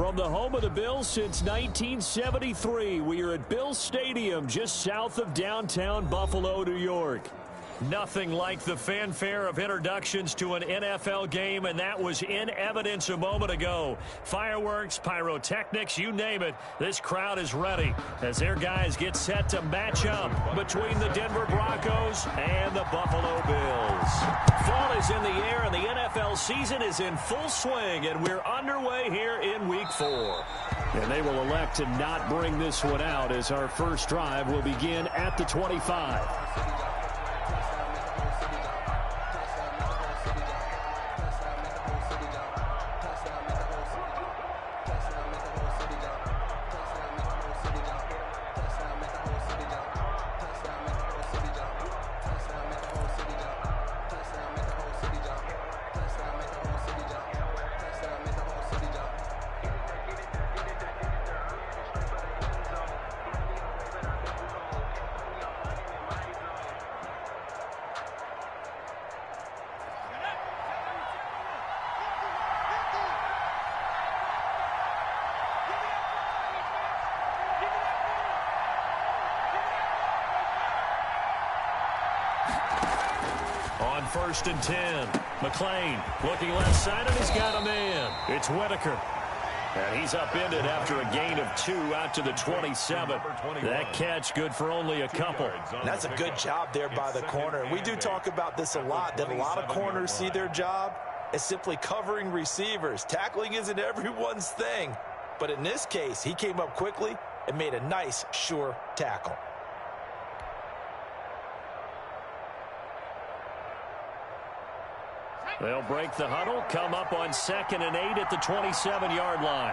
From the home of the Bills since 1973, we are at Bills Stadium just south of downtown Buffalo, New York. Nothing like the fanfare of introductions to an NFL game, and that was in evidence a moment ago. Fireworks, pyrotechnics, you name it, this crowd is ready as their guys get set to match up between the Denver Broncos and the Buffalo Bills. Fall is in the air, and the NFL season is in full swing, and we're underway here in Week 4. And they will elect to not bring this one out as our first drive will begin at the 25. On 1st and 10, McLean looking left side, and he's got a man. It's Whitaker. And he's upended after a gain of 2 out to the 27. That catch good for only a couple. That's a good job there by the corner. We do talk about this a lot, that a lot of corners see their job as simply covering receivers. Tackling isn't everyone's thing. But in this case, he came up quickly and made a nice, sure tackle. They'll break the huddle, come up on 2nd and 8 at the 27-yard line.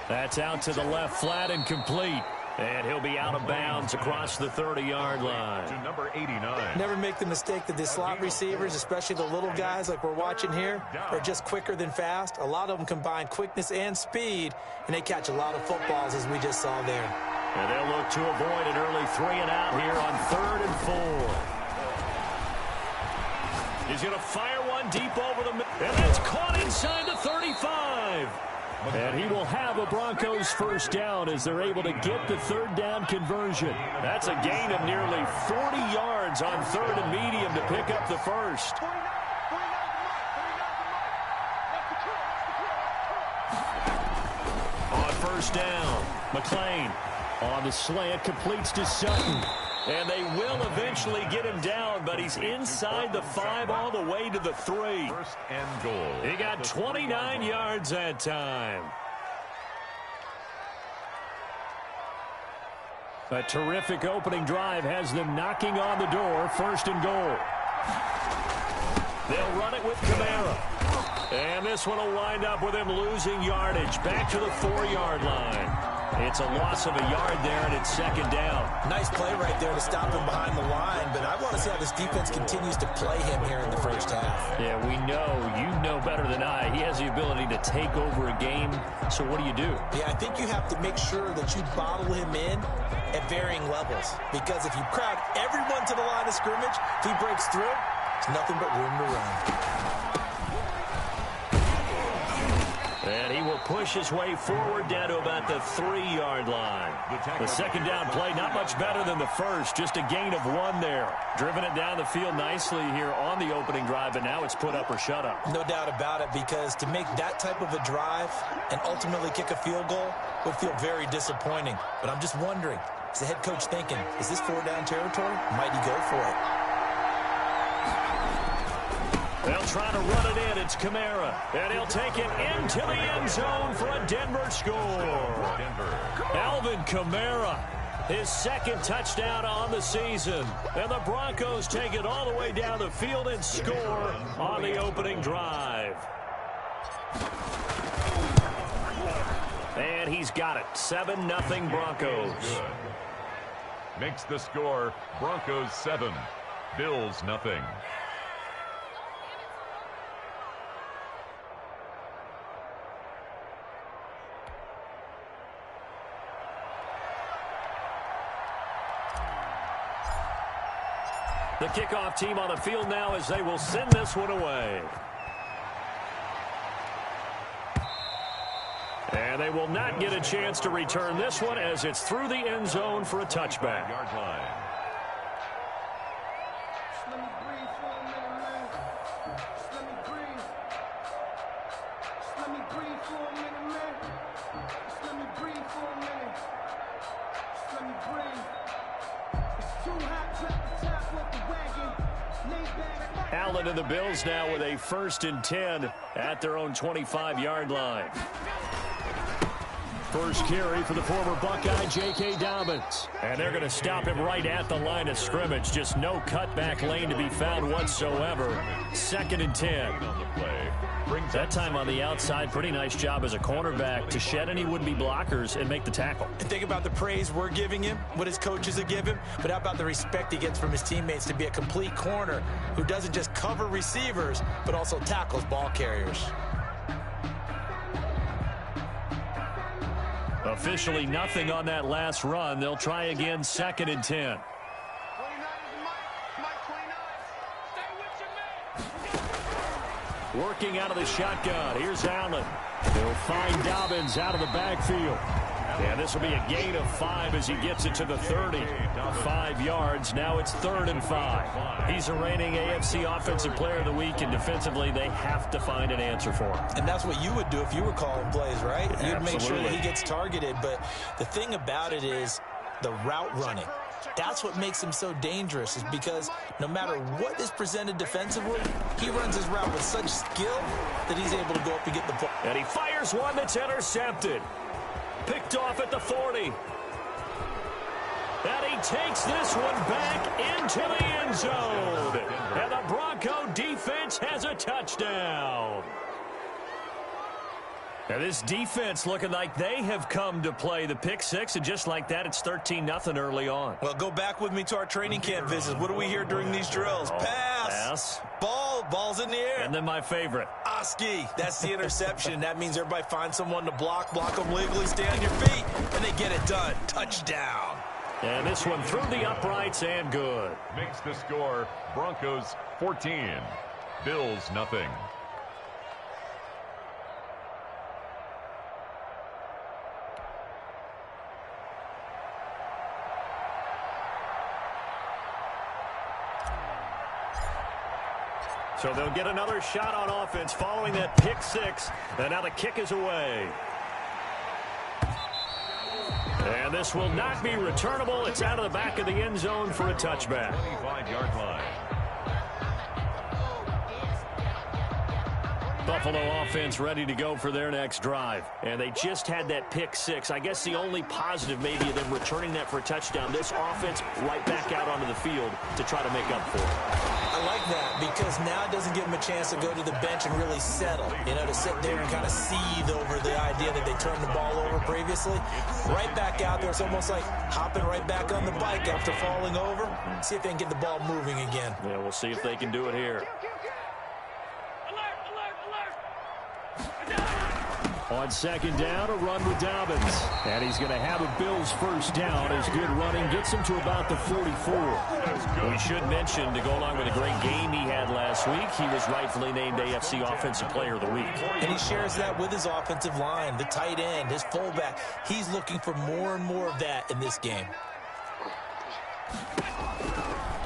That's out to the left flat and complete. And he'll be out of bounds across the 30-yard line. To number 89. Never make the mistake that the slot receivers, especially the little guys like we're watching here, are just quicker than fast. A lot of them combine quickness and speed, and they catch a lot of footballs, as we just saw there. And they'll look to avoid an early 3-and-out here on 3rd and 4. He's going to fire one deep over the middle, and that's caught inside the 35. And he will have a Broncos first down as they're able to get the 3rd down conversion. That's a gain of nearly 40 yards on 3rd and medium to pick up the first. On 1st down, McLean on the slant completes to Sutton. And they will eventually get him down, but he's inside the 5 all the way to the 3. 1st and goal. He got 29 yards that time. A terrific opening drive has them knocking on the door. 1st and goal. They'll run it with Kamara. And this one will wind up with him losing yardage. Back to the 4-yard line. It's a loss of a yard there, and it's 2nd down. Nice play right there to stop him behind the line, but I want to see how this defense continues to play him here in the first half. Yeah, we know. You know better than I. He has the ability to take over a game, so what do you do? Yeah, I think you have to make sure that you bottle him in at varying levels, because if you crowd everyone to the line of scrimmage, if he breaks through, there's nothing but room to run. And he will push his way forward down to about the 3-yard line. The 2nd down play, not much better than the first, just a gain of 1 there. Driven it down the field nicely here on the opening drive, and now it's put up or shut up. No doubt about it, because to make that type of a drive and ultimately kick a field goal would feel very disappointing. But I'm just wondering, is the head coach thinking, is this 4-down territory? Might he go for it? They'll try to run it in. It's Kamara. And he'll take it into the end zone for a Denver score. Alvin Kamara, his 2nd touchdown on the season. And the Broncos take it all the way down the field and score on the opening drive. And he's got it. 7-0 Broncos. Makes the score Broncos 7, Bills 0. The kickoff team on the field now as they will send this one away. And they will not get a chance to return this one as it's through the end zone for a touchback. Yard line. Allen and the Bills now with a 1st and 10 at their own 25-yard line. First carry for the former Buckeye, J.K. Dobbins. And they're going to stop him right at the line of scrimmage. Just no cutback lane to be found whatsoever. 2nd and 10. That time on the outside, pretty nice job as a cornerback to shed any would-be blockers and make the tackle. And think about the praise we're giving him, what his coaches have given him, but how about the respect he gets from his teammates to be a complete corner who doesn't just cover receivers, but also tackles ball carriers. Officially nothing on that last run. They'll try again, 2nd and 10. Working out of the shotgun. Here's Allen. They'll find Dobbins out of the backfield. And this will be a gain of 5 as he gets it to the 30. 5 yards. Now it's 3rd and 5. He's a reigning AFC Offensive Player of the Week, and defensively they have to find an answer for him. And that's what you would do if you were calling plays, right? You'd make sure that he gets targeted. But the thing about it is the route running. That's what makes him so dangerous, is because no matter what is presented defensively, he runs his route with such skill that he's able to go up and get the ball. And he fires one that's intercepted. Picked off at the 40. And he takes this one back into the end zone. And the Bronco defense has a touchdown. And this defense looking like they have come to play the pick six, and just like that, it's 13-0 early on. Well, go back with me to our training camp visits. What do we hear during these drills? Pass. Ball's in the air. And then my favorite. Oski. That's the interception. That means everybody finds someone to block them legally, stay on your feet, and they get it done. Touchdown. And this one through the uprights and good. Makes the score Broncos 14, Bills nothing. So they'll get another shot on offense following that pick six. And now the kick is away. And this will not be returnable. It's out of the back of the end zone for a touchback. 25-yard line. Buffalo offense ready to go for their next drive. And they just had that pick six. I guess the only positive maybe of them returning that for a touchdown. This offense right back out onto the field to try to make up for it. I like that because now it doesn't give them a chance to go to the bench and really settle. You know, to sit there and kind of seethe over the idea that they turned the ball over previously. Right back out there. It's almost like hopping right back on the bike after falling over. See if they can get the ball moving again. Yeah, we'll see if they can do it here. On second down, a run with Dobbins. And he's going to have a Bills first down as good running gets him to about the 44. We should mention, to go along with a great game he had last week, he was rightfully named AFC Offensive Player of the Week. And he shares that with his offensive line, the tight end, his fullback. He's looking for more and more of that in this game.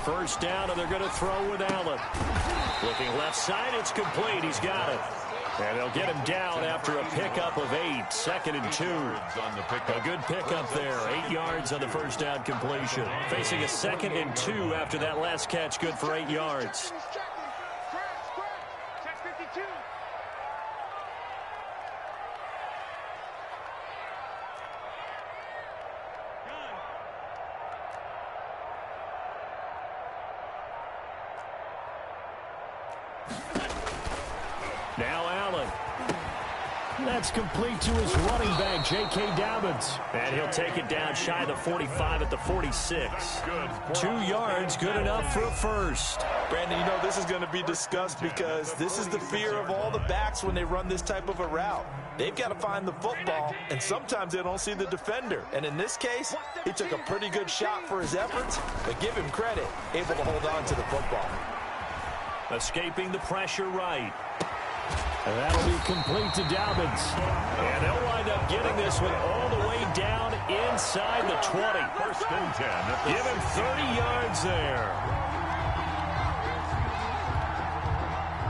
First down, and they're going to throw with Allen. Looking left side, it's complete. He's got it. And they'll get him down after a pickup of 8. 2nd and 2. A good pickup there. 8 yards on the first down completion. Facing a 2nd and 2 after that last catch. Good for 8 yards. Now Allen. That's complete to his running back, J.K. Dobbins. And he'll take it down shy of the 45 at the 46. 2 yards, good enough for a first. Brandon, you know this is going to be discussed because this is the fear of all the backs when they run this type of a route. They've got to find the football, and sometimes they don't see the defender. And in this case, he took a pretty good shot for his efforts, but give him credit, able to hold on to the football. Escaping the pressure right. And that'll be complete to Dobbins. And they'll wind up getting this one all the way down inside the 20. First and 10. Give him 30 yards there.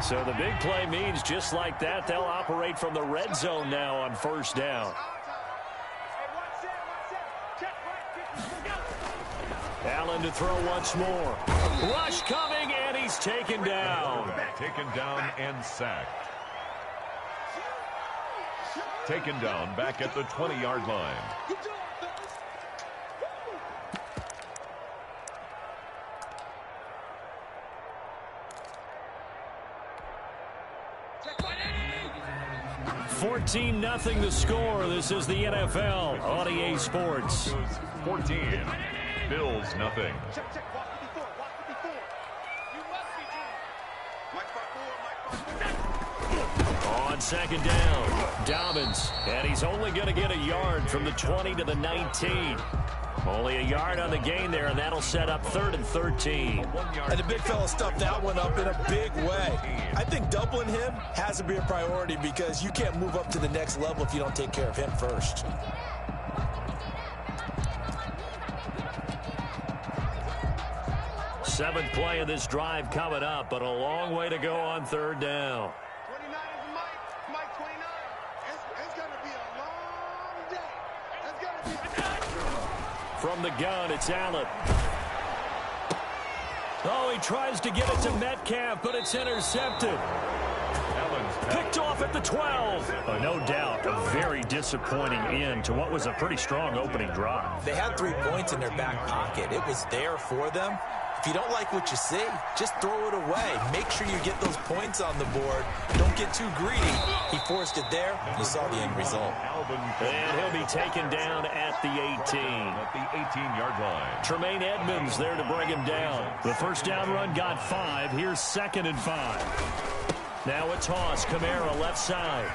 So the big play means just like that, they'll operate from the red zone now on first down. Allen to throw once more. Rush coming, and he's taken down. Taken down and sacked. Taken down back at the 20-yard line. $14-0 the score. This is the NFL on EA Sports. 14. Bills nothing. On second down, Dobbins, and he's only going to get a yard from the 20 to the 19. Only a yard on the gain there, and that'll set up 3rd and 13. And the big fella stuffed that one up in a big way. I think doubling him has to be a priority because you can't move up to the next level if you don't take care of him first. Seventh play of this drive coming up, but a long way to go on third down. 29 is Mike 29. It's going to be a long day. It's going to be a day. From the gun, it's Allen. Oh, he tries to get it to Metcalf, but it's intercepted. Picked off at the 12. No doubt, a very disappointing end to what was a pretty strong opening drive. They had 3 points in their back pocket. It was there for them. If you don't like what you see, just throw it away. Make sure you get those points on the board. Don't get too greedy. He forced it there. You saw the end result. And he'll be taken down at the 18. At the 18-yard line. Tremaine Edmonds there to bring him down. The first down run got 5. Here's 2nd and 5. Now a toss. Kamara left side.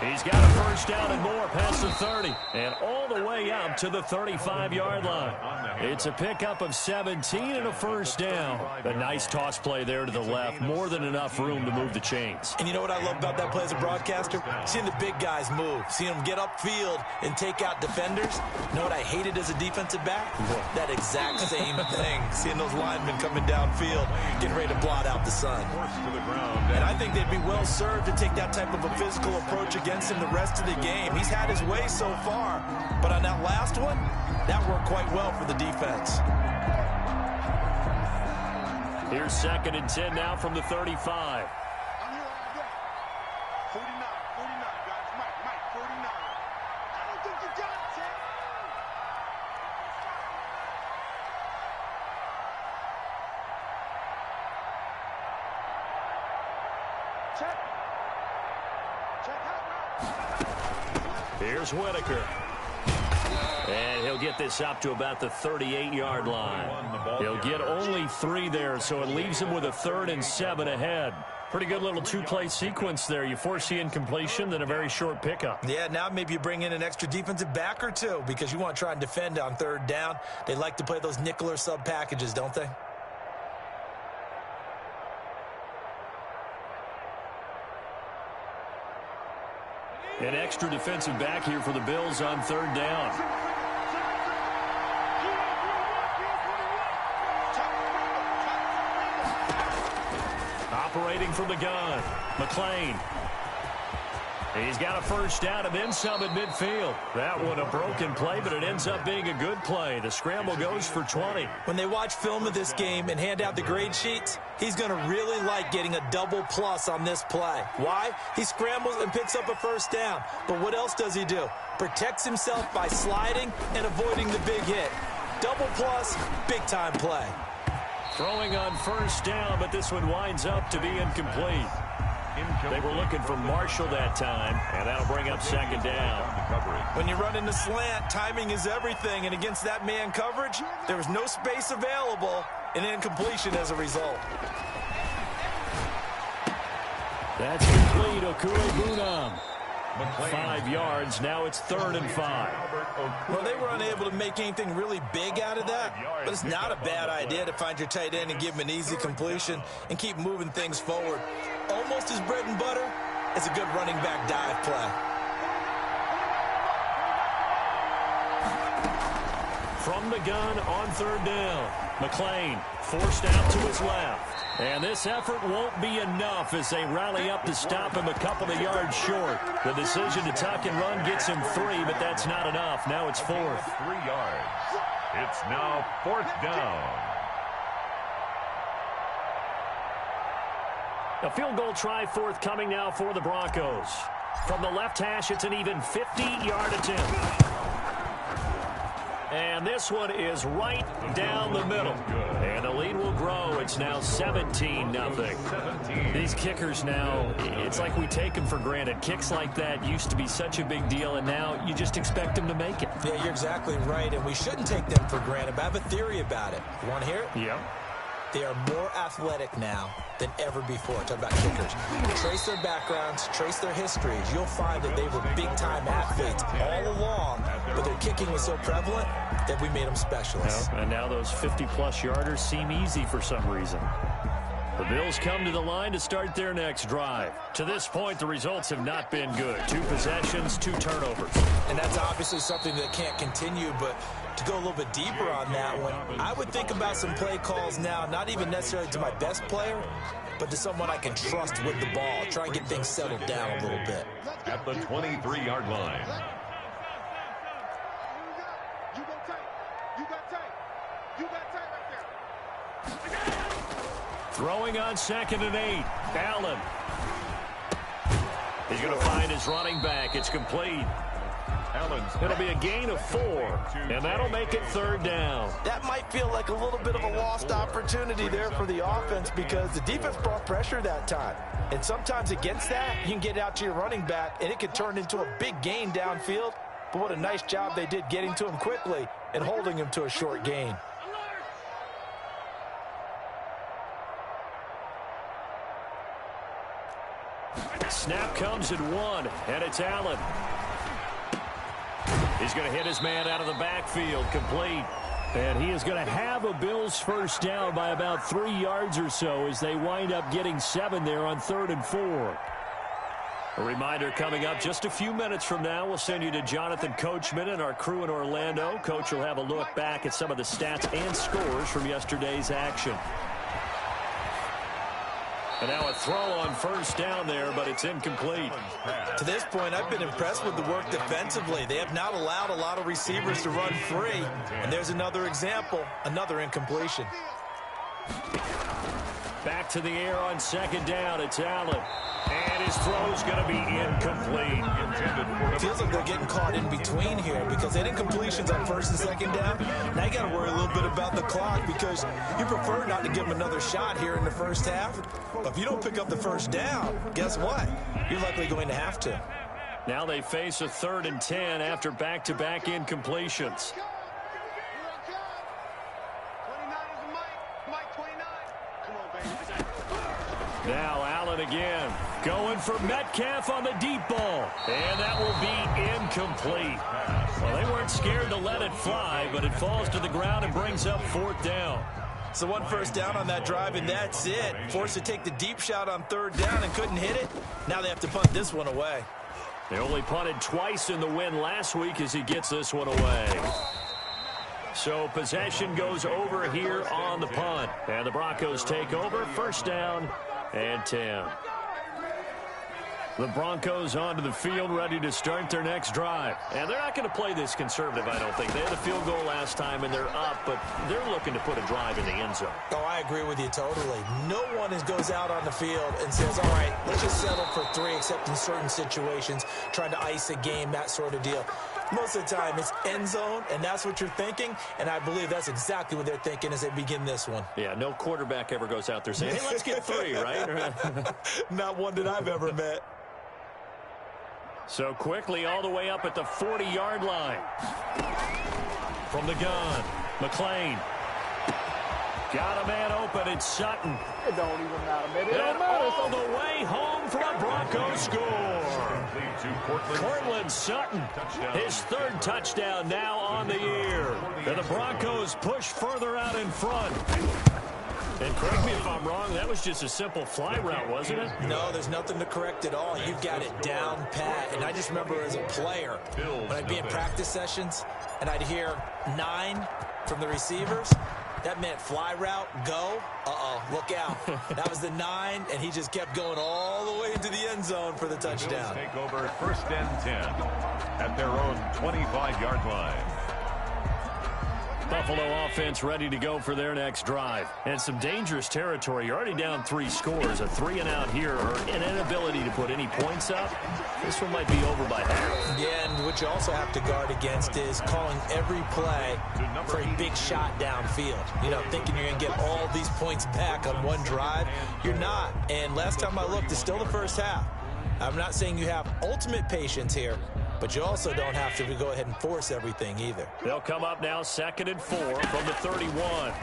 He's got a first down and more past the 30. And all the way up to the 35-yard line. It's a pickup of 17 and a first down. A nice toss play there to the left. More than enough room to move the chains. And you know what I love about that play as a broadcaster? Seeing the big guys move. Seeing them get upfield and take out defenders. You know what I hated as a defensive back? That exact same thing. Seeing those linemen coming downfield, getting ready to blot out the sun. And I think they'd be well served to take that type of a physical approach against him the rest of the game. He's had his way so far, but on that last one, that worked quite well for the defense. Here's 2nd and 10 now from the 35. I'm here all day. 49, guys. Mike, 49. I don't think you got it, Ted. Here's Whitaker. And he'll get this up to about the 38-yard line. He'll get only 3 there, so it leaves him with a 3rd and 7 ahead. Pretty good little 2-play sequence there. You force the incompletion, then a very short pickup. Yeah, now maybe you bring in an extra defensive back or 2 because you want to try and defend on 3rd down. They like to play those nickel or sub packages, don't they? An extra defensive back here for the Bills on 3rd down. Operating from the gun, McLean. He's got a first down and then some at midfield. That one a broken play, but it ends up being a good play. The scramble goes for 20. When they watch film of this game and hand out the grade sheets, he's going to really like getting a double plus on this play. Why? He scrambles and picks up a first down. But what else does he do? Protects himself by sliding and avoiding the big hit. Double plus, big-time play. Throwing on first down, but this one winds up to be incomplete. They were looking for Marshall that time, and that'll bring up 2nd down. When you run in the slant, timing is everything, and against that man coverage, there was no space available, an incompletion as a result. That's complete. Okue-Bunam. 5 yards. Now it's 3rd and 5. Well, they were unable to make anything really big out of that, but it's not a bad idea to find your tight end and give him an easy completion and keep moving things forward. Almost his bread and butter is a good running back dive play. From the gun on 3rd down. McClain forced out to his left. And this effort won't be enough as they rally up to stop him a couple of yards short. The decision to tuck and run gets him 3, but that's not enough. Now it's 4th. 3 yards. It's now 4th down. A field goal try forthcoming now for the Broncos. From the left hash, it's an even 50-yard attempt. And this one is right down the middle. And the lead will grow. It's now 17-0. These kickers now, it's like we take them for granted. Kicks like that used to be such a big deal, and now you just expect them to make it. Yeah, you're exactly right, and we shouldn't take them for granted. But I have a theory about it. You want to hear it? Yeah. They are more athletic now than ever before. Talk about kickers. Trace their backgrounds, trace their histories. You'll find that they were big-time athletes all along, but their kicking was so prevalent that we made them specialists. And now those 50-plus yarders seem easy for some reason. The Bills come to the line to start their next drive. To this point, the results have not been good. 2 possessions, 2 turnovers. And that's obviously something that can't continue, but to go a little bit deeper on that one, I would think about some play calls now, not even necessarily to my best player, but to someone I can trust with the ball. Try and get things settled down a little bit. At the 23-yard line. Throwing on 2nd and 8. Allen. He's going to find his running back. It's complete. It'll be a gain of 4, and that'll make it 3rd down. That might feel like a little bit of a lost opportunity there for the offense because the defense brought pressure that time. And sometimes against that, you can get out to your running back, and it could turn into a big gain downfield. But what a nice job they did getting to him quickly and holding him to a short gain. Snap comes at 1, and it's Allen. He's going to hit his man out of the backfield, complete. And he is going to have a Bills first down by about 3 yards or so as they wind up getting 7 there on 3rd and 4. A reminder coming up just a few minutes from now. We'll send you to Jonathan Coachman and our crew in Orlando. Coach will have a look back at some of the stats and scores from yesterday's action. And now a throw on first down there, but it's incomplete. To this point, I've been impressed with the work defensively. They have not allowed a lot of receivers to run free. And there's another example, another incompletion. Back to the air on 2nd down. It's Allen. And his throw's going to be incomplete. It feels like they're getting caught in between here because they had incompletions on 1st and 2nd down. Now you got to worry a little bit about the clock because you prefer not to give them another shot here in the first half. But if you don't pick up the first down, guess what? You're likely going to have to. Now they face a 3rd and 10 after back-to-back incompletions. Now Allen again, going for Metcalf on the deep ball. And that will be incomplete. Well, they weren't scared to let it fly, but it falls to the ground and brings up 4th down. So 1 first down on that drive, and that's it. Forced to take the deep shot on 3rd down and couldn't hit it. Now they have to punt this one away. They only punted twice in the win last week as he gets this one away. So possession goes over here on the punt. And the Broncos take over. First down and 10. The Broncos onto the field, ready to start their next drive. And they're not going to play this conservative, I don't think. They had a field goal last time, and they're up, but they're looking to put a drive in the end zone. Oh, I agree with you totally. No one goes out on the field and says, all right, let's just settle for 3, except in certain situations, trying to ice a game, that sort of deal. Most of the time, it's end zone, and that's what you're thinking, and I believe that's exactly what they're thinking as they begin this one. Yeah, no quarterback ever goes out there saying, hey, let's get 3, right? Not one that I've ever met. So quickly all the way up at the 40-yard line. From the gun, McClain. Got a man open. It's Sutton. It don't even matter, baby. It And don't matter. all the way home for a Broncos score. Cortland Sutton, his third touchdown now on the year. And the Broncos push further out in front. And correct me if I'm wrong, that was just a simple fly route, wasn't it? No, there's nothing to correct at all. You've got it down pat. And I just remember as a player, when I'd be in practice sessions and I'd hear 9 from the receivers, that meant fly route, go. Uh-oh, look out. That was the 9, and he just kept going all the way into the end zone for the touchdown. Take over 1st and 10 at their own 25-yard line. Buffalo offense ready to go for their next drive. And some dangerous territory. You're already down 3 scores. A 3-and-out here or an inability to put any points up. This one might be over by half. Yeah, and what you also have to guard against is calling every play for a big shot downfield. You know, thinking you're going to get all these points back on one drive. You're not. And last time I looked, it's still the first half. I'm not saying you have ultimate patience here, but you also don't have to go ahead and force everything either. They'll come up now 2nd and 4 from the 31.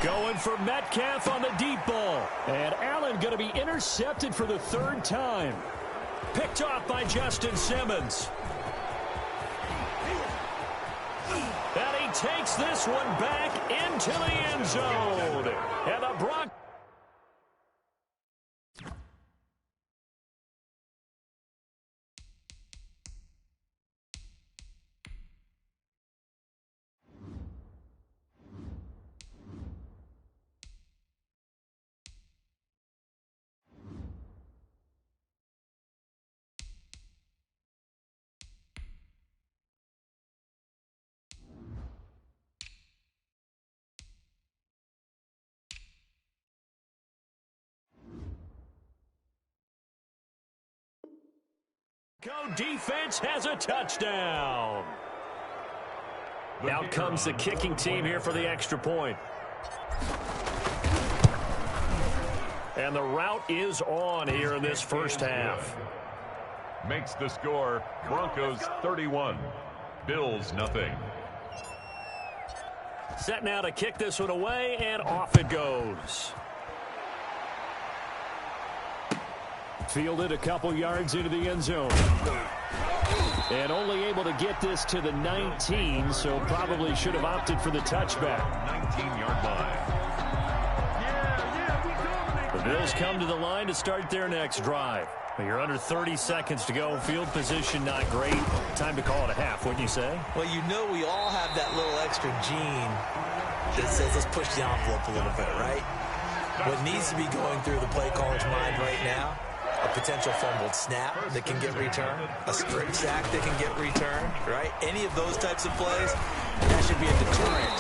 Going for Metcalf on the deep ball. And Allen going to be intercepted for the 3rd time. Picked off by Justin Simmons. And he takes this one back into the end zone. And the Broncos. Defense has a touchdown. Out comes the kicking team here for the extra point. And the route is on here in this first half. Makes the score Broncos 31, Bills nothing. Set now to kick this one away, and off it goes. Fielded a couple yards into the end zone. And only able to get this to the 19, so probably should have opted for the touchback. 19-yard line. The Bills come to the line to start their next drive. You're under 30 seconds to go. Field position not great. Time to call it a half, wouldn't you say? Well, you know we all have that little extra gene that says let's push the envelope a little bit, right? What needs to be going through the play caller's mind right now, a potential fumbled snap that can get returned, a strip sack that can get returned, right? Any of those types of plays, that should be a deterrent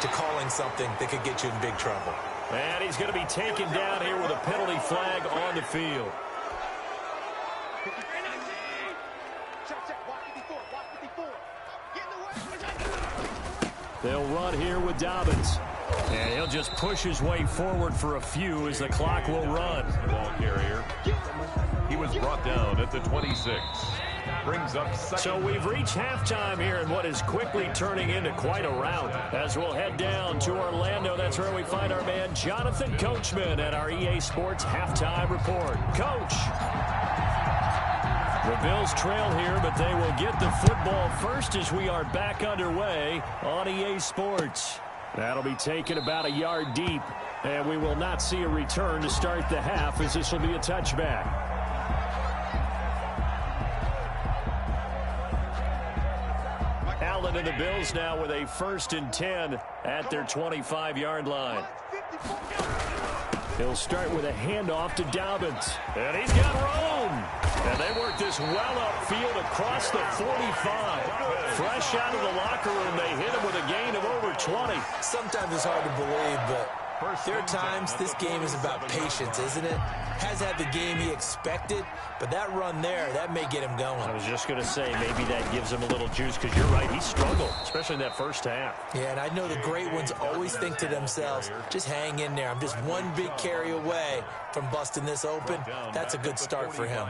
to calling something that could get you in big trouble. And he's going to be taken down here with a penalty flag on the field. They'll run here with Dobbins. And he'll just push his way forward for a few as the clock will run. Ball carrier. He was brought down at the 26. Brings up second. So we've reached halftime here in what is quickly turning into quite a rout. As we'll head down to Orlando, that's where we find our man Jonathan Coachman at our EA Sports Halftime Report. Coach. The Bills trail here, but they will get the football first as we are back underway on EA Sports. That'll be taken about a yard deep, and we will not see a return to start the half as this will be a touchback. Allen and the Bills now with a 1st and 10 at their 25-yard line. He'll start with a handoff to Dobbins. And he's got room. And they work this well upfield across the 45. Fresh out of the locker room, they hit him with a gain of over 20. Sometimes it's hard to believe, but there are times this game is about patience, isn't it? Has had the game he expected, but that run there, that may get him going. I was just going to say, maybe that gives him a little juice, because you're right, he struggled, especially in that first half. Yeah, and I know the great ones always think to themselves, just hang in there. I'm just one big carry away from busting this open. That's a good start for him.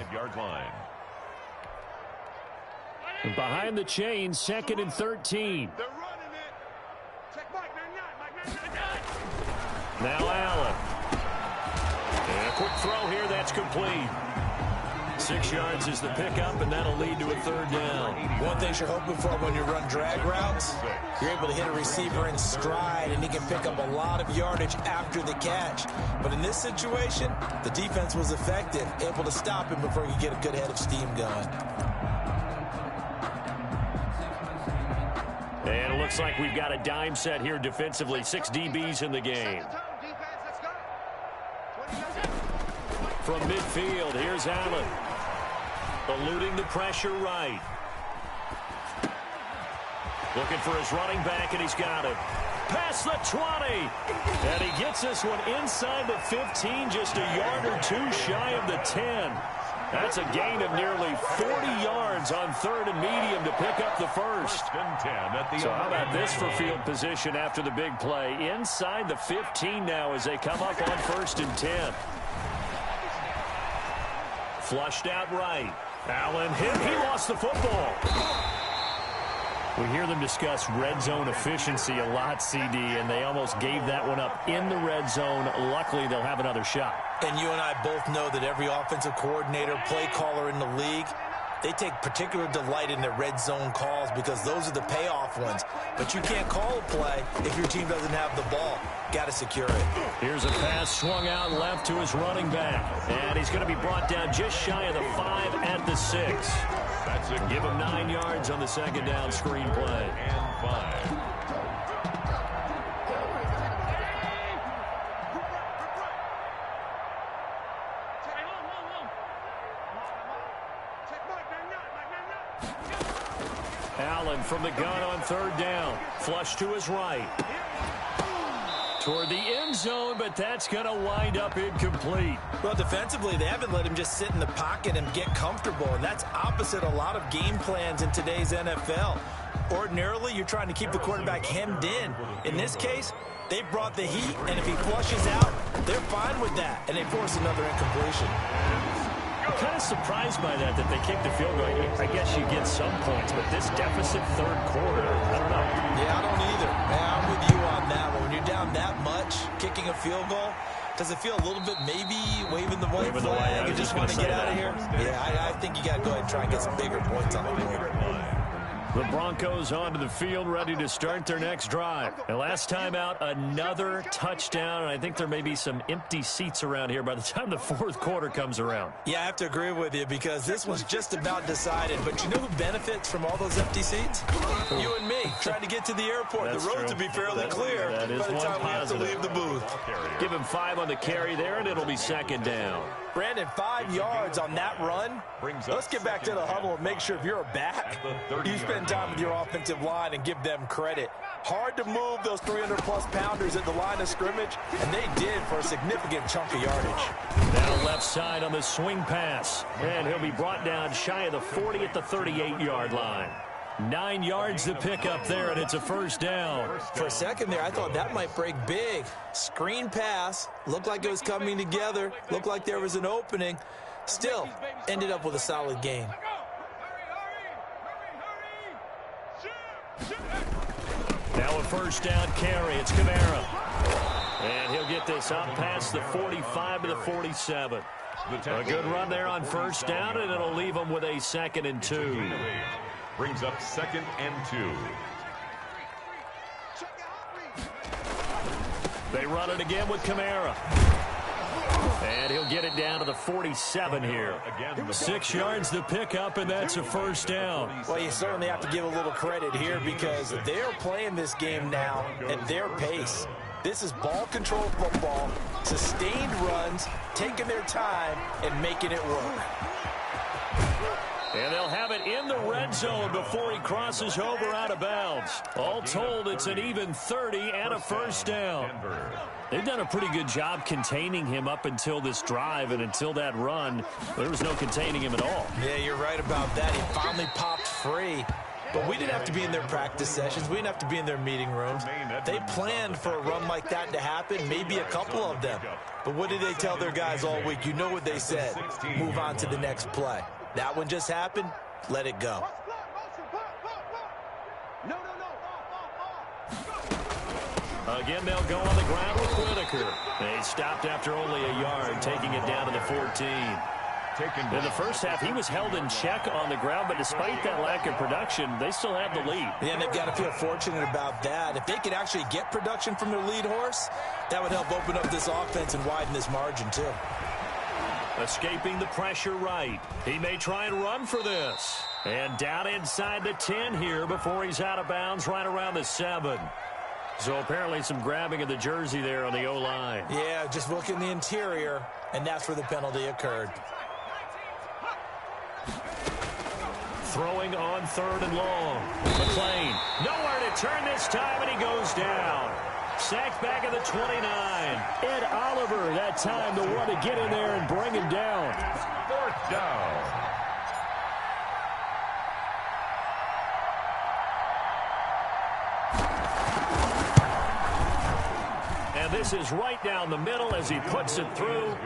Behind the chains, 2nd and 13. They're running it. Check Mike 99, Mike Now Allen. And a quick throw here, that's complete. 6 yards is the pickup, and that'll lead to a 3rd down. One thing you're hoping for when you run drag routes, you're able to hit a receiver in stride, and he can pick up a lot of yardage after the catch. But in this situation, the defense was effective, able to stop him before he could get a good head of steam going. And it looks like we've got a dime set here defensively. 6 DBs in the game. From midfield, here's Allen. Eluding the pressure right. Looking for his running back, and he's got it. Past the 20. And he gets this one inside the 15, just a yard or 2 shy of the 10. That's a gain of nearly 40 yards on 3rd and medium to pick up the first. So how about this for field position after the big play? Inside the 15 now as they come up on 1st and 10. Flushed out right. Allen hit. He lost the football. We hear them discuss red zone efficiency a lot, CD, and they almost gave that one up in the red zone. Luckily, they'll have another shot. And you and I both know that every offensive coordinator, play caller in the league, they take particular delight in their red zone calls because those are the payoff ones. But you can't call a play if your team doesn't have the ball. Got to secure it. Here's a pass swung out left to his running back. And he's going to be brought down just shy of the 5 at the 6. That's it. Give him 9 yards on the 2nd down screen play. And 5. Allen from the gun on 3rd down. Flush to his right. Toward the end zone, but that's going to wind up incomplete. Well, defensively, they haven't let him just sit in the pocket and get comfortable, and that's opposite a lot of game plans in today's NFL. Ordinarily, you're trying to keep the quarterback hemmed in. In this case, they brought the heat, and if he flushes out, they're fine with that, and they force another incompletion. I'm kind of surprised by that they kicked the field goal. I guess you get some points, but this deficit 3rd quarter, I don't know. Yeah, I don't either. Man, I'm with you on that one. When you're down that much, kicking a field goal, does it feel a little bit maybe waving the white flag? You just want to get out of here? Yeah, I think you got to go ahead and try and get some bigger points on the board. The Broncos onto the field, ready to start their next drive. And last time out, another touchdown. And I think there may be some empty seats around here by the time the 4th quarter comes around. Yeah, I have to agree with you because this was just about decided. But you know who benefits from all those empty seats? You and me, trying to get to the airport. That's the roads true. will be fairly clear that is by the time we have to positive. leave the booth. Give him 5 on the carry there, and it'll be 2nd down. Brandon, 5 yards on that run. Let's get back to the huddle and make sure if you're a back, you spend time with your offensive line and give them credit. Hard to move those 300-plus pounders at the line of scrimmage, and they did for a significant chunk of yardage. Now left side on the swing pass. And he'll be brought down shy of the 40 at the 38-yard line. 9 yards to pick up there, and it's a 1st down. For a second there, I thought that might break big. Screen pass. Looked like it was coming together. Looked like there was an opening. Still, ended up with a solid gain. Now a 1st down carry. It's Kamara. And he'll get this up past the 45 to the 47. A good run there on 1st down, and it'll leave him with a 2nd and 2. Brings up 2nd and 2. They run it again with Kamara. And he'll get it down to the 47 here. 6 yards to pick up, and that's a 1st down. Well, you certainly have to give a little credit here because they're playing this game now at their pace. This is ball control football, sustained runs, taking their time, and making it work. And they'll have it in the red zone before he crosses over out of bounds. All told, it's an even 30 and a 1st down. They've done a pretty good job containing him up until this drive, and until that run, there was no containing him at all. Yeah, you're right about that. He finally popped free. But we didn't have to be in their practice sessions. We didn't have to be in their meeting rooms. They planned for a run like that to happen, maybe a couple of them. But what did they tell their guys all week? You know what they said. Move on to the next play. That one just happened. Let it go. Again, they'll go on the ground with Whitaker. They stopped after only a yard, taking it down to the 14. In the first half, he was held in check on the ground, but despite that lack of production, they still have the lead. Yeah, and they've got to feel fortunate about that. If they could actually get production from their lead horse, that would help open up this offense and widen this margin, too. Escaping the pressure right. He may try and run for this. And down inside the 10 here before he's out of bounds right around the 7. So apparently some grabbing of the jersey there on the O-line. Yeah, just look in the interior, and that's where the penalty occurred. Throwing on 3rd and long. McClain, nowhere to turn this time, and he goes down. Sacked back at the 29. Ed Oliver, that time, the one to get in there and bring him down. 4th down. And this is right down the middle as he puts it through.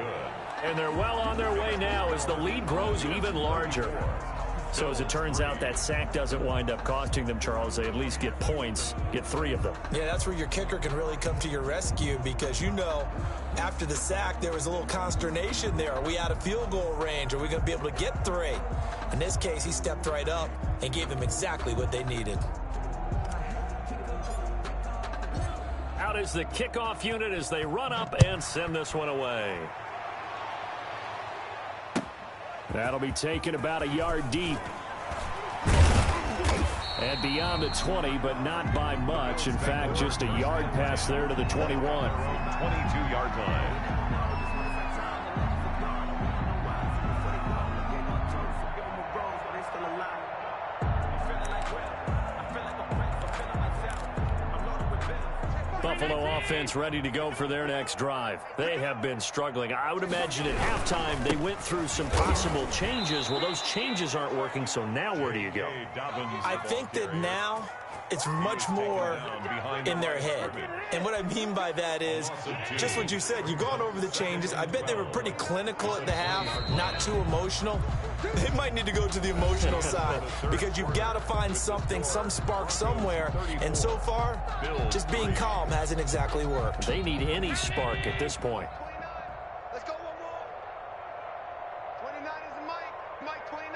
And they're well on their way now as the lead grows even larger. So as it turns out, that sack doesn't wind up costing them, Charles. They at least get points, get 3 of them. Yeah, that's where your kicker can really come to your rescue because, you know, after the sack, there was a little consternation there. Are we out of field goal range? Are we going to be able to get 3? In this case, he stepped right up and gave them exactly what they needed. Out is the kickoff unit as they run up and send this one away. That'll be taken about a yard deep. And beyond the 20, but not by much. In fact, just a yard pass there to the 21. 22-yard line. Buffalo offense ready to go for their next drive. They have been struggling. I would imagine at halftime they went through some possible changes. Well, those changes aren't working, so now where do you go? I think that now it's much more in their head. And what I mean by that is just what you said. You've gone over the changes. I bet they were pretty clinical at the half, not too emotional. They might need to go to the emotional side because you've got to find something, some spark somewhere. And so far, just being calm hasn't exactly worked. They need any spark at this point. Let's go one more. 29 is Mike. Mike 29.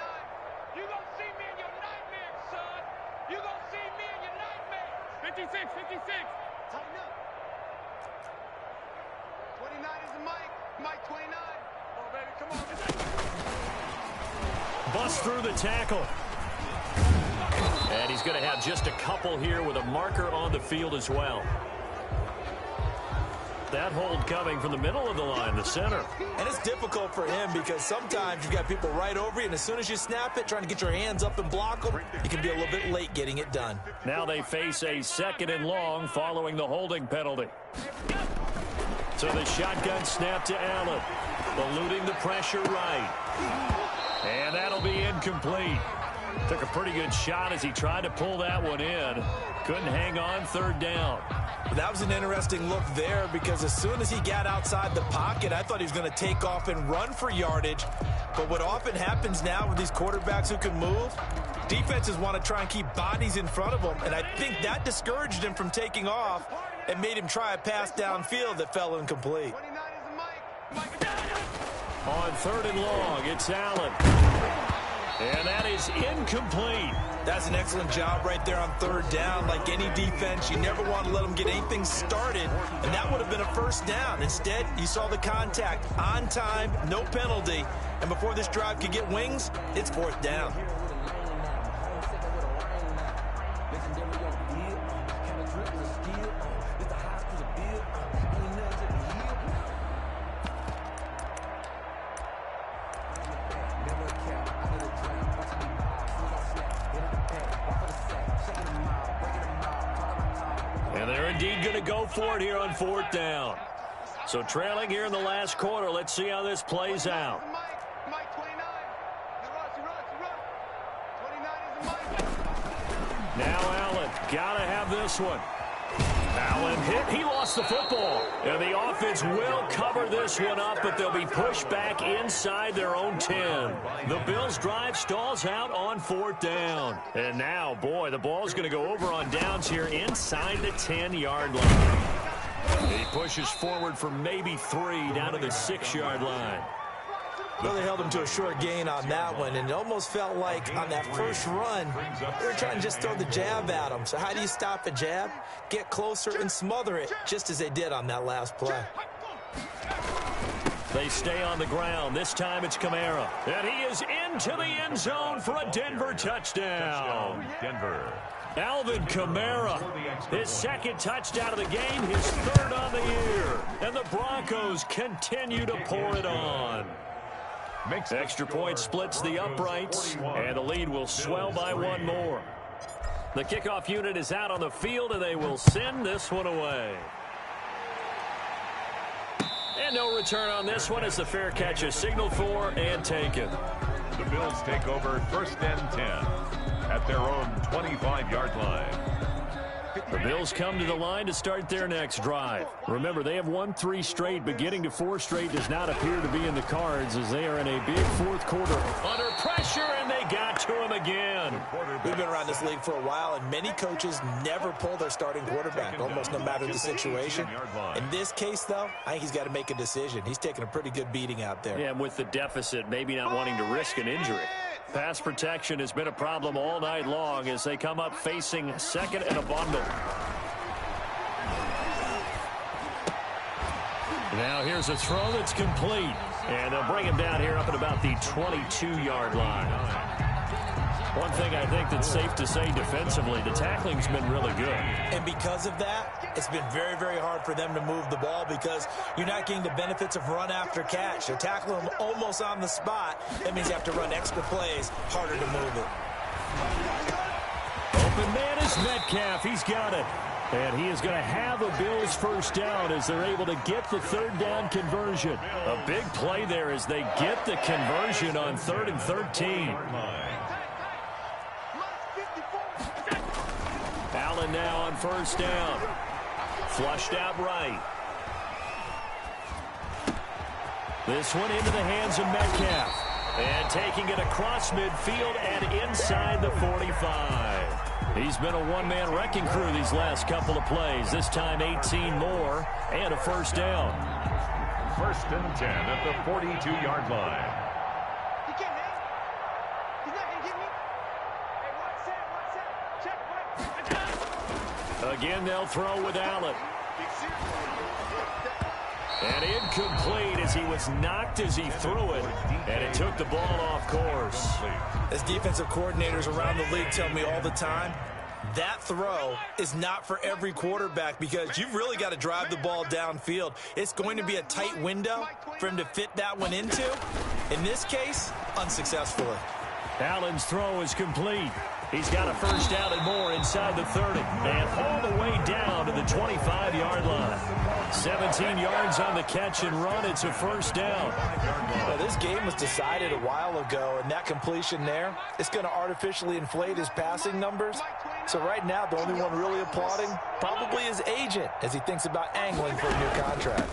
You gonna see me in your nightmares, son. You gonna see me in your nightmares. 56. Tighten up. 29 is Mike. Mike 29. Oh, baby, come on. Bust through the tackle. And he's going to have just a couple here with a marker on the field as well. That hold coming from the middle of the line, the center. And it's difficult for him because sometimes you've got people right over you, and as soon as you snap it, trying to get your hands up and block them, you can be a little bit late getting it done. Now they face a 2nd and long following the holding penalty. So the shotgun snap to Allen. Eluding the pressure right. And that'll be incomplete. Took a pretty good shot as he tried to pull that one in. Couldn't hang on 3rd down. That was an interesting look there because as soon as he got outside the pocket, I thought he was going to take off and run for yardage. But what often happens now with these quarterbacks who can move, defenses want to try and keep bodies in front of them. And I think that discouraged him from taking off and made him try a pass downfield that fell incomplete. 29 is Mike. On 3rd and long, it's Allen. And that is incomplete. That's an excellent job right there on 3rd down. Like any defense, you never want to let them get anything started, and that would have been a 1st down. Instead, you saw the contact on time, no penalty, and before this drive could get wings, it's 4th down. And they're indeed going to go for it here on 4th down. So trailing here in the last quarter. Let's see how this plays out. Mike 29. He runs. 29 is Mike. Now Allen. Got to have this one. Allen hit. He lost the football. And the offense will cover this one up, but they'll be pushed back inside their own 10. The Bills' drive stalls out on 4th down. And now, boy, the ball's going to go over on downs here inside the 10-yard line. He pushes forward for maybe 3 down to the 6-yard line. Well, they held him to a short gain on that one, and it almost felt like on that first run, they were trying to just throw the jab at him. So how do you stop a jab? Get closer and smother it, just as they did on that last play. They stay on the ground. This time it's Kamara. And he is into the end zone for a Denver touchdown. Denver. Alvin Kamara, his 2nd touchdown of the game, his 3rd on the year. And the Broncos continue to pour it on. Extra point splits the uprights, and the lead will swell by 1 more. The kickoff unit is out on the field, and they will send this one away. And no return on this one as the fair catch is signaled for and taken. The Bills take over 1st and 10 at their own 25-yard line. The Bills come to the line to start their next drive. Remember, they have won 3 straight, but getting to 4 straight does not appear to be in the cards as they are in a big 4th quarter. Under pressure, and they got to him again. We've been around this league for a while, and many coaches never pull their starting quarterback, almost no matter the situation. In this case, though, I think he's got to make a decision. He's taking a pretty good beating out there. Yeah, and with the deficit, maybe not wanting to risk an injury. Pass protection has been a problem all night long as they come up facing 2nd and a bundle. Now here's a throw that's complete. And they'll bring him down here up at about the 22-yard line. One thing I think that's safe to say defensively, the tackling's been really good. And because of that, it's been very, very hard for them to move the ball because you're not getting the benefits of run after catch. They're tackling them almost on the spot. That means you have to run extra plays, harder to move it. Open man is Metcalf. He's got it. And he is going to have a Bills 1st down as they're able to get the 3rd down conversion. A big play there as they get the conversion on 3rd and 13. Allen now on 1st down. Flushed out right. This one into the hands of Metcalf. And taking it across midfield and inside the 45. He's been a one-man wrecking crew these last couple of plays. This time 18 more and a 1st down. 1st and 10 at the 42-yard line. He can't hang. He's not going to get me. Hey, one set. Check. Again, they'll throw with Allen. And incomplete as he was knocked as he threw it. And it took the ball off course. As defensive coordinators around the league tell me all the time, that throw is not for every quarterback because you've really got to drive the ball downfield. It's going to be a tight window for him to fit that one into. In this case, unsuccessfully. Allen's throw is complete. He's got a 1st down and more inside the 30. And all the way down to the 25-yard line. 17 yards on the catch and run. It's a 1st down. Well, this game was decided a while ago, and that completion there, it's going to artificially inflate his passing numbers. So right now, the only one really applauding probably his agent as he thinks about angling for a new contract.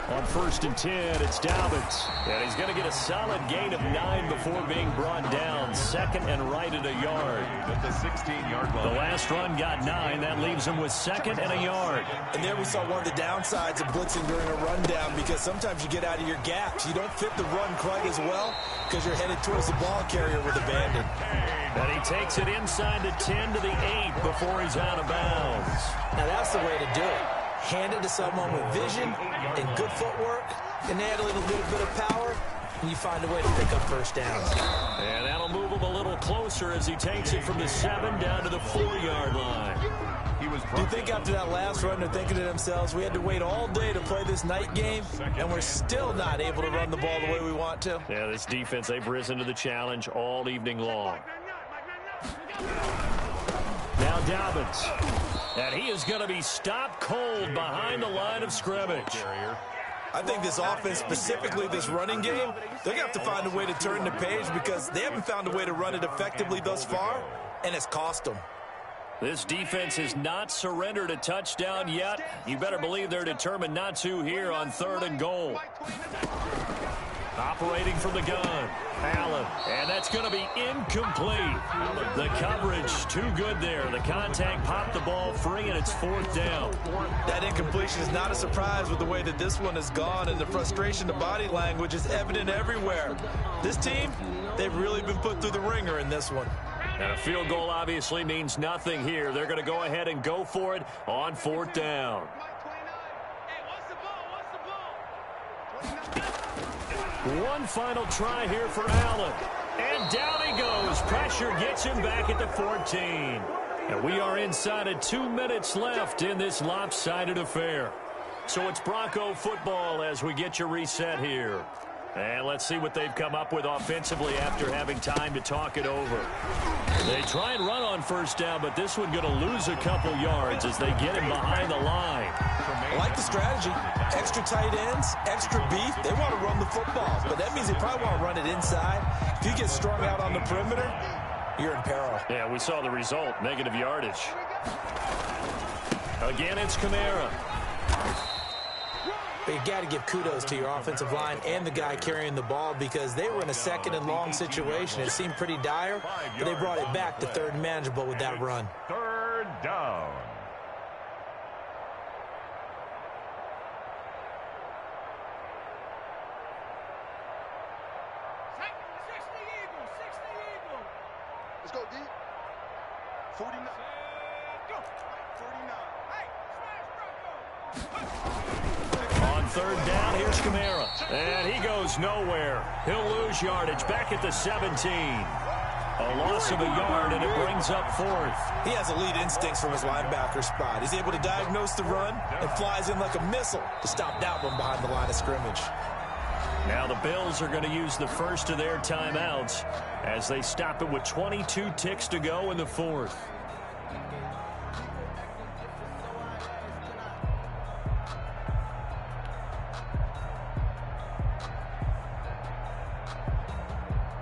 On 1st and 10, it's Dobbins. And he's going to get a solid gain of 9 before being brought down. 2nd and right at a yard. At the 16-yard line. The last run got 9. That leaves him with 2nd and a yard. And there we saw one of the downsides of blitzing during a rundown because sometimes you get out of your gaps. You don't fit the run quite as well because you're headed towards the ball carrier with abandon. And he takes it inside the 10 to the 8 before he's out of bounds. Now that's the way to do it. Hand it to someone with vision and good footwork, and add a little bit of power, and you find a way to pick up 1st downs. And that'll move him a little closer as he takes it from the 7 down to the 4-yard line. Do you think after that last run they're thinking to themselves, we had to wait all day to play this night game, and we're still not able to run the ball the way we want to? Yeah, this defense, they've risen to the challenge all evening long. Now Dobbins. And he is going to be stopped cold behind the line of scrimmage. I think this offense, specifically this running game, they're going to have to find a way to turn the page because they haven't found a way to run it effectively thus far, and it's cost them. This defense has not surrendered a touchdown yet. You better believe they're determined not to here on 3rd and goal. Operating from the gun, Allen, and that's going to be incomplete. The coverage too good there. The contact popped the ball free, and it's 4th down. That incompletion is not a surprise with the way that this one has gone, and the frustration, the body language is evident everywhere. This team, they've really been put through the ringer in this one. And a field goal obviously means nothing here. They're going to go ahead and go for it on 4th down. One final try here for Allen. And down he goes. Pressure gets him back at the 14. And we are inside of 2 minutes left in this lopsided affair. So it's Bronco football as we get you reset here. And let's see what they've come up with offensively after having time to talk it over. They try and run on 1st down, but this one going to lose a couple yards as they get him behind the line. I like the strategy. Extra tight ends, extra beef. They want to run the football, but that means they probably want to run it inside. If you get strung out on the perimeter, you're in peril. Yeah, we saw the result, negative yardage. Again, it's Kamara. But you got to give kudos to your offensive line and the guy carrying the ball because they were in a 2nd and long situation. It seemed pretty dire, but they brought it back to 3rd and manageable with that run. 3rd down. Let's go, D. 49. Go. 49. Hey, smash, Bronco. On 3rd down, here's Kamara. And he goes nowhere. He'll lose yardage back at the 17. A loss of a yard, and it brings up 4th. He has elite instincts from his linebacker spot. He's able to diagnose the run and flies in like a missile to stop that one behind the line of scrimmage. Now the Bills are going to use the first of their timeouts as they stop it with 22 ticks to go in the 4th.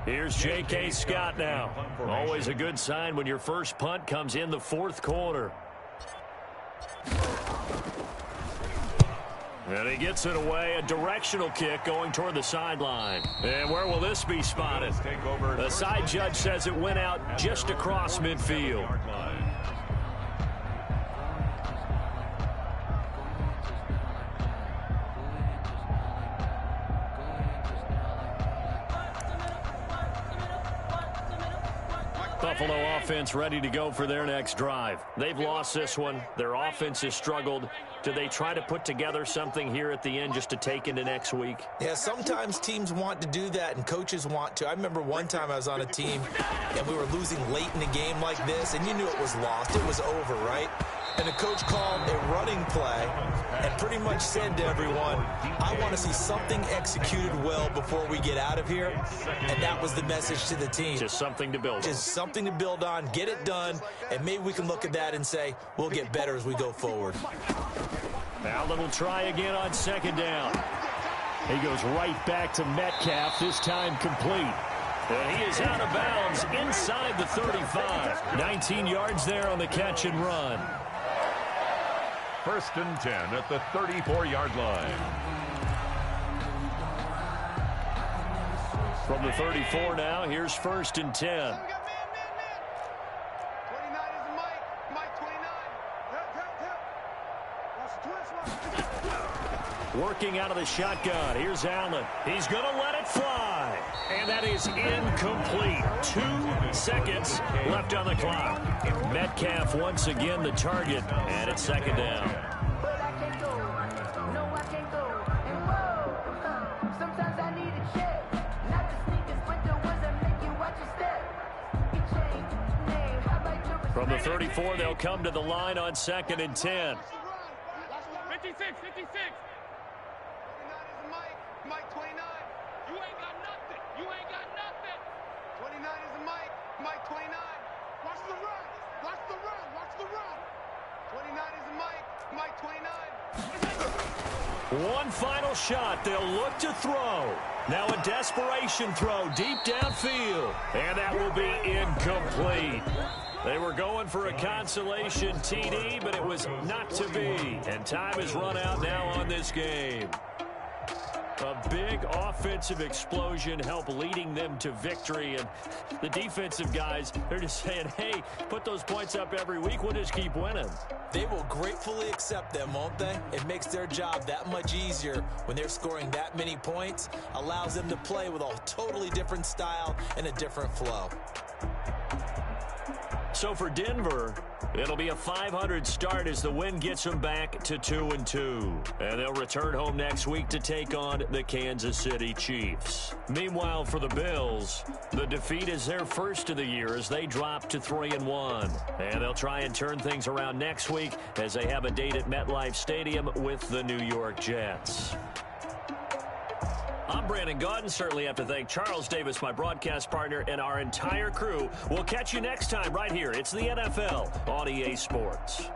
Here's J.K. Scott now. Always a good sign when your first punt comes in the 4th quarter. And he gets it away, a directional kick going toward the sideline. And where will this be spotted? The side judge says it went out just across midfield. Buffalo offense ready to go for their next drive. They've lost this one. Their offense has struggled. Do they try to put together something here at the end just to take into next week? Yeah, sometimes teams want to do that and coaches want to. I remember one time I was on a team and we were losing late in a game like this and you knew it was lost. It was over, right? And the coach called a running play and pretty much said to everyone, I want to see something executed well before we get out of here. And that was the message to the team. Just something to build on. Just something to build on, get it done, and maybe we can look at that and say, we'll get better as we go forward. Allen will try again on 2nd down. He goes right back to Metcalf, this time complete. And he is out of bounds inside the 35. 19 yards there on the catch and run. 1st and 10 at the 34-yard line. From the 34 now, here's 1st and 10. 29 is Mike. Mike 29. Working out of the shotgun. Here's Allen. He's going to let it fly. And that is incomplete. 2 seconds left on the clock. Metcalf once again the target. And it's 2nd down. From the 34, they'll come to the line on 2nd and 10. 56, 56. 29 is Mike. Mike 29. You ain't got nothing. You ain't got nothing. 29 is Mike. Mike 29. Watch the run. Watch the run. Watch the run. 29 is Mike. Mike 29. One final shot. They'll look to throw. Now a desperation throw deep downfield. And that will be incomplete. They were going for a consolation TD, but it was not to be. And time is run out now on this game. A big offensive explosion helped leading them to victory. And the defensive guys, they're just saying, hey, put those points up every week. We'll just keep winning. They will gratefully accept them, won't they? It makes their job that much easier when they're scoring that many points. Allows them to play with a totally different style and a different flow. So for Denver, it'll be a 500 start as the win gets them back to 2-2. And they'll return home next week to take on the Kansas City Chiefs. Meanwhile, for the Bills, the defeat is their first of the year as they drop to 3-1. And they'll try and turn things around next week as they have a date at MetLife Stadium with the New York Jets. I'm Brandon Gaudin. Certainly have to thank Charles Davis, my broadcast partner, and our entire crew. We'll catch you next time right here. It's the NFL on EA Sports.